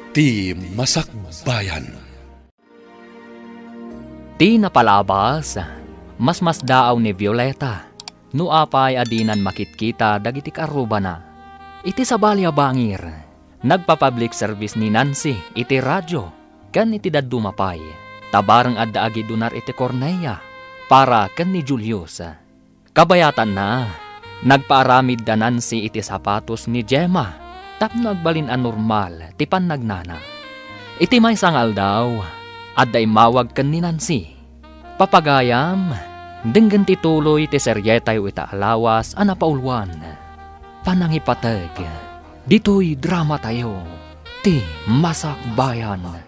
Ti Masakbayan. Ti napalabas, mas daaw ni Violeta, no apay adinan makitkita dagiti karuba na. Iti sabalya bangir, nagpa-public service ni Nancy iti radyo, kan iti dadumapay, tabarang adda agi dunar iti Cornelia, para kan ni Julius. Kabayatan na, nagpaaramid da Nancy iti sapatos ni Gemma, tapno agbalin an normal, ti pannagnana. Iti may sangal daw, adda imawag kan ni Nancy. Papagayam, denggan ti tuloy ti seryetay ita alawas anapaulwan. Panangipatag, dito'y drama tayo, ti Masakbayan.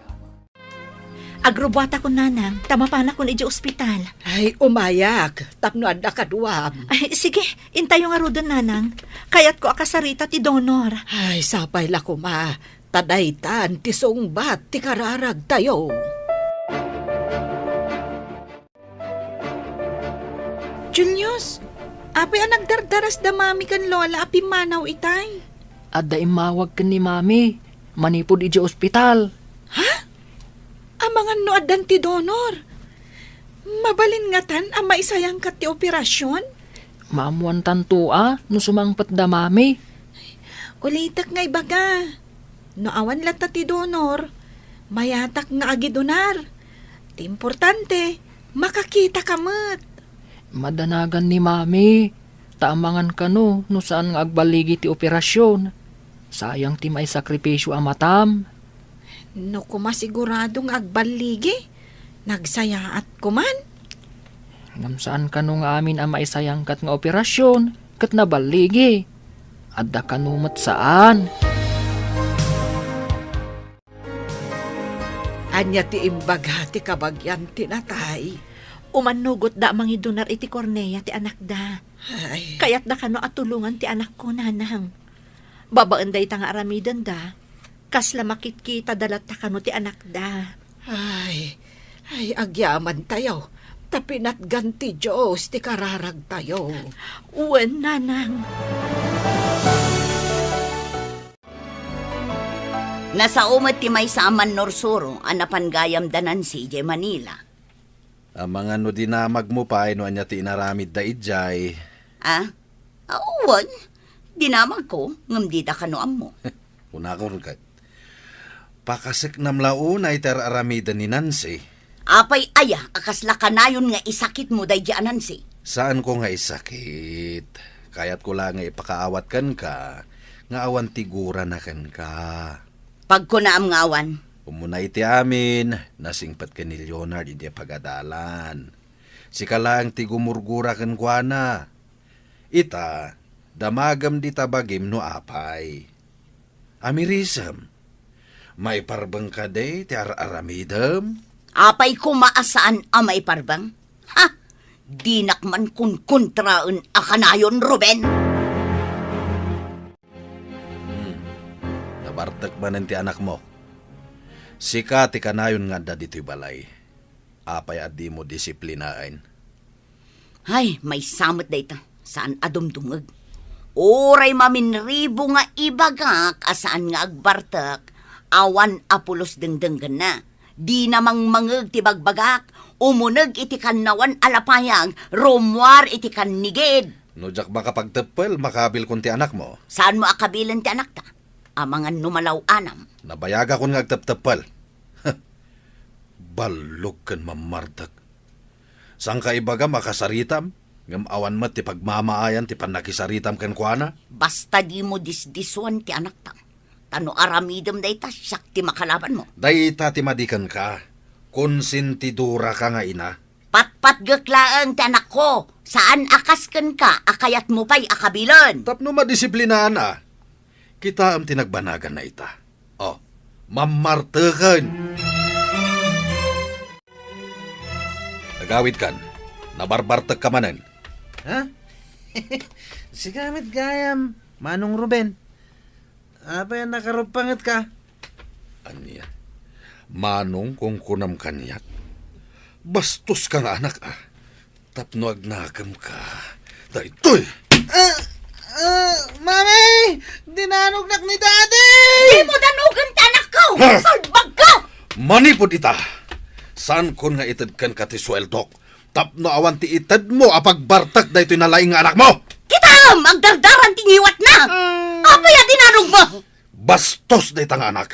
Agrobata ko nanang, tamapana ko ni di ospital. Ay, umayak. Tapno adda kaduam. Ay, sige, intayo nga rodon nanang. Kayat ko akasarita ti donor. Ay, sapay la kuma. Tadaytan, ti sungbat, ti kararag tayo. Julius, apay ang nagdardaras da mami kan lola api manaw itay. Adda imawag kan ni Mami, manipod iti ospital. Amangan no adan ti donor. Mabalin nga tan ang maisayang kat ti operasyon. Maamuan tantua, no sumangpat da Mami. Ulitak nga ibaga. No awan lata ti donor, mayatak nga agi donar. Ti importante, makakita kamat. Madanagan ni Mami, taamangan ka no saan nga agbaligi ti operasyon. Sayang ti may sakripisyo amatam. No kumasiguradong agbaligi, nagsayaat kuman. Ngam saan ka no nga amin ang maisayangkat nga operasyon, kat nabaligi. Adda kanumat saan. Anya ti imbaga ti kabagyan tinatay. Umanugot da mangi donar iti Cornelia ti anak da. Ay, Kayat da kano atulungan ti anak ko nanang. Babaan da ita nga aramidan da. Kasla makitkita dalat ta kano ti anak da. ay, agyaman tayo. Tapinat ganti Diyos, ti kararag tayo. Uwan nanang. Nasa umat ti may saaman Norsuro, anapan gayam danan si Ije Manila. Ang mga no dinamag mo pa, no anya ti inaramid da ijay. Awan, dinamag ko, ngamdita ka noam mo. Una ko rin pakasik namlauna iter aramida ni Nancy. Apay aya, akasla kanayon nga isakit mo day di Nancy. Saan ko nga isakit? Kaya't ko lang nga ipakaawat kan ka, nga awan tigura na kan ka. Pag ko naam ngawan, Umuna iti amin, nasingpat ka ni Leonard hindi pagadalan. Si kalang tigumurgura kan kwa na. Ita, damagam di tabagim no apay. Amirisam, may parbang ka day ti aramidam? apay ko maasaan amay parbang. Ha! Dinak man kun kontraen akanayon, Ruben. Nabartak man ti anak mo. Sika ti kanayon nga da dito'y balay. Apay at di mo disiplinain. Ay, may samot dayta. Saan adumdungag? Oray maminribo nga ibagak asaan nga agbartak. Awan apulos dengdenggan na. Di namang mangeg ti bagbagak. Umuneg iti kannawan alapayag. Romwar iti kannigid. No jak baka pagtepel, makabil kun ti anak mo. Saan mo akabilan ti anak ta? Amangan numalaw anam. Nabayaga kun nga agteptepel. Balog kan mamartak. Sang kaibaga makasaritam? Ngam awan mo ti pagmamaayan ti panakisaritam kan kuana? Basta di mo disdiswan ti anak ta. Tano aramidem dayta siyak ti makalaban mo. Dayta ti madikan ka. Konsentidura ka nga ina. Patpat gaklaang ti anak ko. Saan akasken ka, akayat mo pa'y akabilan. Tapno madisiplinaan ah. Kita am tinagbanagan na ita. Oh, mamartakan. Nagawid kan. Nabarbartag ka manan. Ha? Sigamit gayam, Manong Ruben. Apa yan nakarupangat ka? Anya, manong kung kunam kanyak. Bastos ka nga anak ah. Tapno agnagam ka. Daytoy! Mami! Dinanugnag ni Daddy! Di mo danugan ti anak ko! Ha! Manipod ita. Saan kon nga itad ka ti sweldok? Tapno awan ti itad mo apagbartak da ito'y nalaing nga anak mo. Kita! Magdardaran tingiwat na! Apaya dinarog mo! Bastos da itang anak.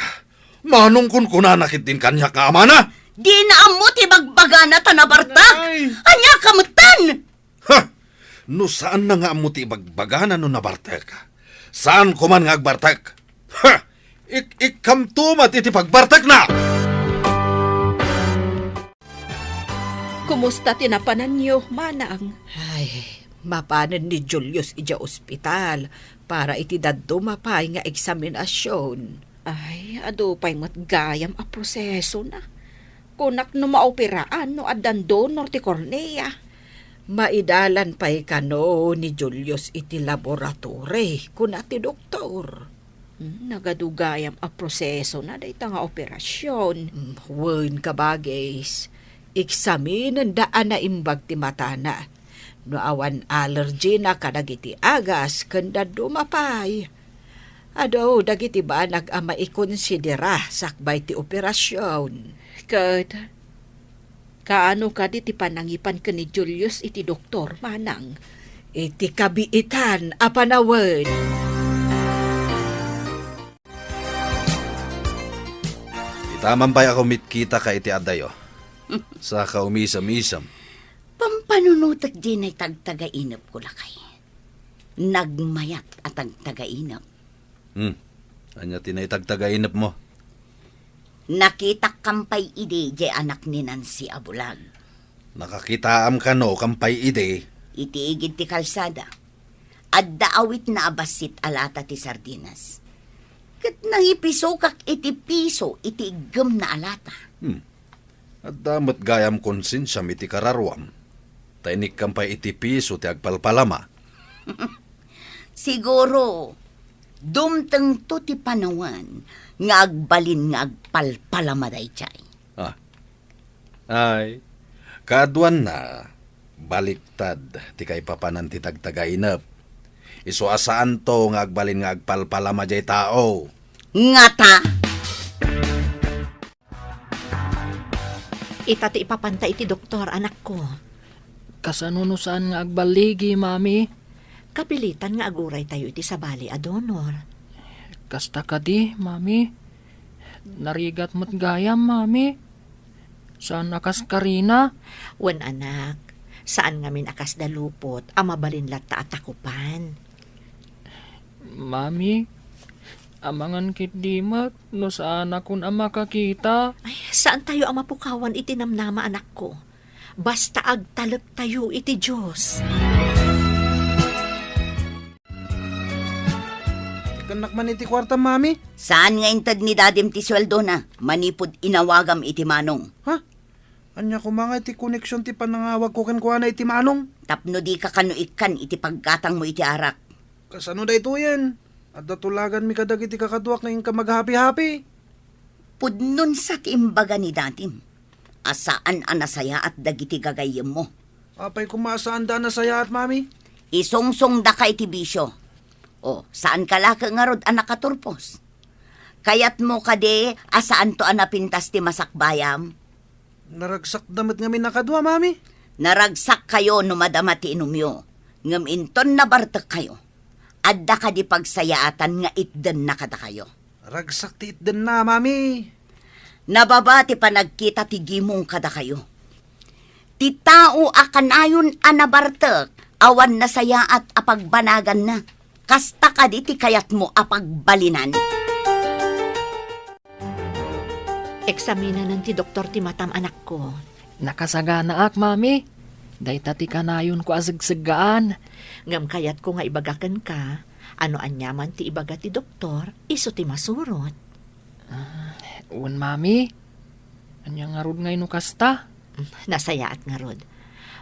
Manong kun kunanakit din kanyak nga ama na. Di na amo ti bagbaga na tanabartak! Anya kamutan! Ha! No saan na nga mo ti bagbagana no nabartek? Saan ko man nga agbartek? Ha! Ikamtumat iti pagbartek na! Kumusta tinapanan niyo, manang? Ay, mapanan ni Julius ija ospital para iti daddo mapay nga eksaminasyon. Ay, ado pa'y matgayam a proseso na. Kunak no maoperaan no adan donor ti Cornea. Maidalan pa'y kano ni Julius iti laboratory kuna ti doktor. Nagadugayam a proseso na day nga operasyon. Wen ka bagay. Eksaminen daan na imbag ti matana. No awan allergy na kadagiti agas kanda dumapay. Ado dagiti ba nag-ama ikonsidera sakbay ti operasyon. Kat, kaano ka di ti panangipan ka ni Julius iti doktor, manang? Iti kabiitan a panawid. Itaman pa'y ako mitkita ka iti adayo. Sa kaumisam-isam. Pampanunutak din ay tagtagainap ko lakay. Nagmayat at tagtagainap. Anya tinaytagtagainap mo. Nakita kampay ide di anak ni Nancy Abulag. Nakakitaam ka no, kampay ide. Itiigid ti kalsada. At daawit na abasit alata ti sardinas. Kat nang ipiso kak iti piso iti igam na alata. At damat gayam konsensya iti kararwam. Tainik kampay iti piso ti agpalpalama. Siguro, dumteng to ti panawan nga agbalin nga agpalpalamaday chay. Ay, kaduan na, baliktad ti kay papanan ti tagtagainap. Iso asaan to nga agbalin nga agpalpalama jay tao. Ngata! Ita ti ipapantay ti doktor, anak ko. Kasano saan nga agbaligi, mami? Kapilitan nga aguray tayo iti sabali a donor. Kasta ka di, mami. Narigat mo't gayam, mami. Saan akas karina? Wan anak, saan nga min akas dalupot, amabalin latta at takupan. Mami, amangan kit dimat, no saan akong ama kakita? Ay, saan tayo ang mapukawan iti namnama, anak ko? Basta agtalek tayo iti Diyos. Kanak man iti kwarta, mami. Saan nga intad ni dadim ti sweldo na? Manipod inawagam iti manong. Ha? Anya ko mga iti koneksyon ti panangawag ko kan kuha na iti manong. Tapno di ka kanuikan iti paggatang mo iti arak. Kasano da ito yan? At datulagan mi kadag iti kakaduak na yung ka maghapi-hapi. Pudnon sa timbaga ni datim. Asaan anasaya at dagiti gagayem mo. Apay kumasaan da na saya at mami. Isungsong da ka iti bisyo. O, saan ka laka nga rod anak katurpos? Kayat mo kade, asaan to anapintas ti masakbayam? Naragsak damit nga mi nakadwa, mami. Naragsak kayo no madama ti inumyo. Ngam inton na bartek kayo. Adda ka di pagsayaatan nga itden na kada kayo. Ragsak ti itden na, mami. Nababati pa nagkita ti gimong kada kayo. Ti tao akanayon anabartek, awan na saya at apagbanagan na. Kasta ka di ti kayat mo apagbalinan. Eksamina ng ti doktor ti matam, anak ko. Nakasagana ak, mami. Dahita ti kanayon ko asagsagaan. Ngam kayat ko nga ibagakan ka, ano anyaman ti ibaga ti doktor, iso ti masurot. Uwan, mami. Anya nga rod ngayon no kasta? Nasayaat nga rod.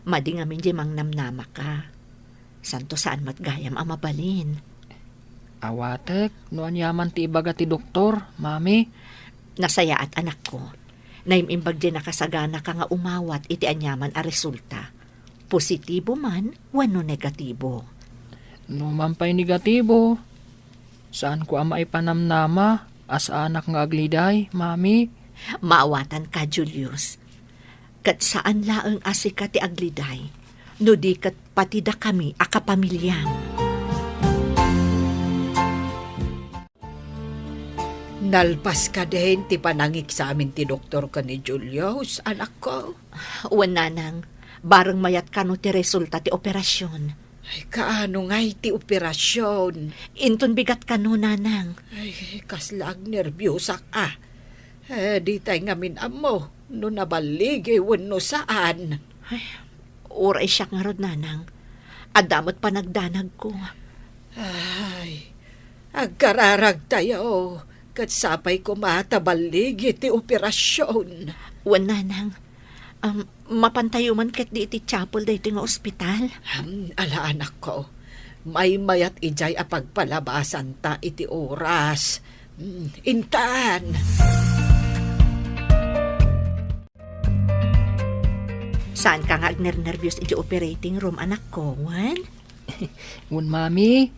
Madi nga min di mangnamnama ka. Santo saan matgayam ang mabalin. Awatek, no anyaman ti ibaga ti doktor, mami. Nasayaat, anak ko. Naimimbag di nakasagana ka nga umawat iti anyaman a resulta. Positibo man, wano negatibo. No mampay negatibo. Saan ko ama ipanamnama as anak nga agliday, mami? Maawatan ka, Julius. Kat saan laang asika ti agliday, no di kat patida kami akapamilyang. Nalpas ka din ti panangik sa amin ti doktor ka ni Julius, anak ko. Wananang, bareng mayat kano ti resulta ti operasyon. Ay, kaano nga'y ti operasyon? Inton bigat kano, nanang. Ay, kaslag nervyosak di tayo ngamin amo, no nabalig no saan. Oray siya nga rod, nanang. Adamot pa nagdanag ko. Ay, agkararag tayo. Kat sapay ko matabalig iti operasyon. Wananang, mapantayo man kat di iti chapel da iti nga ospital. Ala anak ko, may mayat ijay apagpalabasan ta iti oras. Intaan. Saan ka nga agner-nervyos iti operating room, anak ko, Wan? Un mami,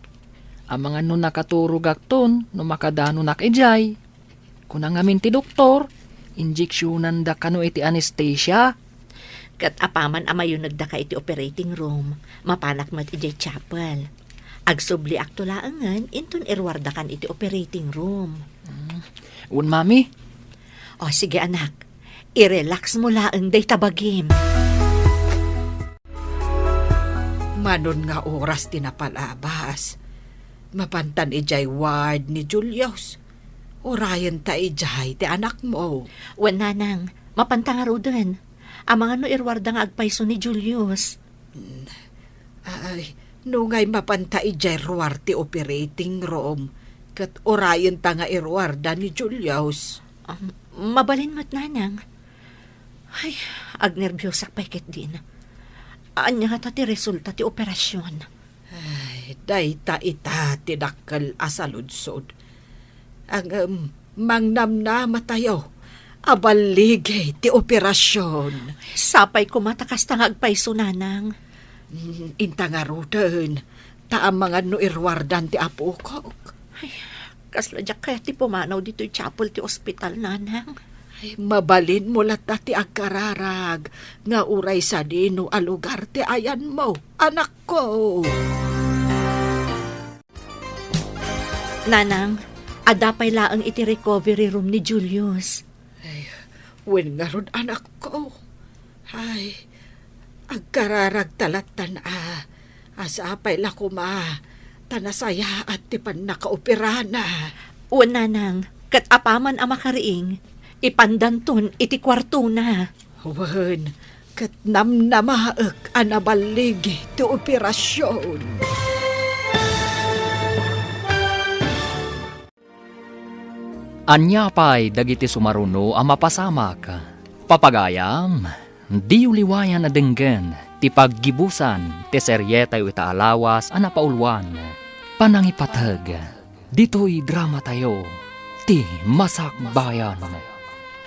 ang mga nun nakaturog akton, no makadano nakijay. Kung ang amin ti doktor, injeksyonan da kano iti anesthesia. Kat apaman amayon nagda ka iti operating room, mapanak mat iti chapel. Agsubli aktulaangan, inton irwarda kan iti operating room. Un mami, O sige anak, i-relax mo laang day tabagim. Manon nga oras tinapalabas. Mapantan ijay ward ni Julius. Orayan ta ijay ti anak mo. Wananang, mapantangaro din. Ang mga no irwarda nga agpaiso ni Julius. Ay, nungay mapanta ijay ruwar ti operating room. Kat orayan ta nga irwarda ni Julius. Mabalin mo't nanang. Ay, agnerbyosak pa ikit din. Anya nga ti resulta ti operasyon. Ay, dayta ita tinakal asaludsod. Ang mangnamnama tayo. Abaligay ti operasyon. Sapay ko matakas tangag paiso, nanang. Inta nga ruten. Taam mga no irwardan ti apo ko. Kasladyak kaya ti pumanaw dito yung chapel ti ospital, nanang. Ay, mabalin mo lata ti agkararag. Nga uray sa dino a lugar ti ayan mo, anak ko. Nanang, adapay laang iti recovery room ni Julius. Wen nga ron anak ko. Ay, agkararag talatan asapay la kuma. Tanasaya at ti pan nakaoperana. Uwan, nanang, kat apaman ang makariing, ipandanton iti kwarto na. Wen, kat namnamaak anabalig ti operasyon. anya pa'y dagiti sumaruno ang mapasamak. Papagayam, di uliwayan na denggen, ti paggibusan, ti seryetay ita alawas, anapaulwan. Panangipatag, dito'y drama tayo, ti Masakbayan.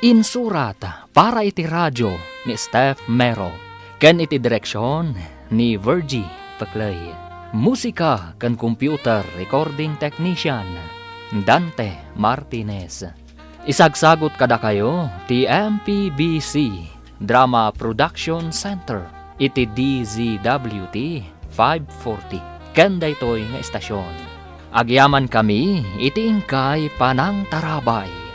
Insurat para iti radyo ni Steph Mero, ken iti direksyon ni Virgie Paclay. Musika ken computer recording technician Dante Martinez. Isagsagot kada kayo ti MPBC Drama Production Center iti DZWT 540 ken daytoy nga estasyon. Agyaman kami iti ingkay Panang Tarabay.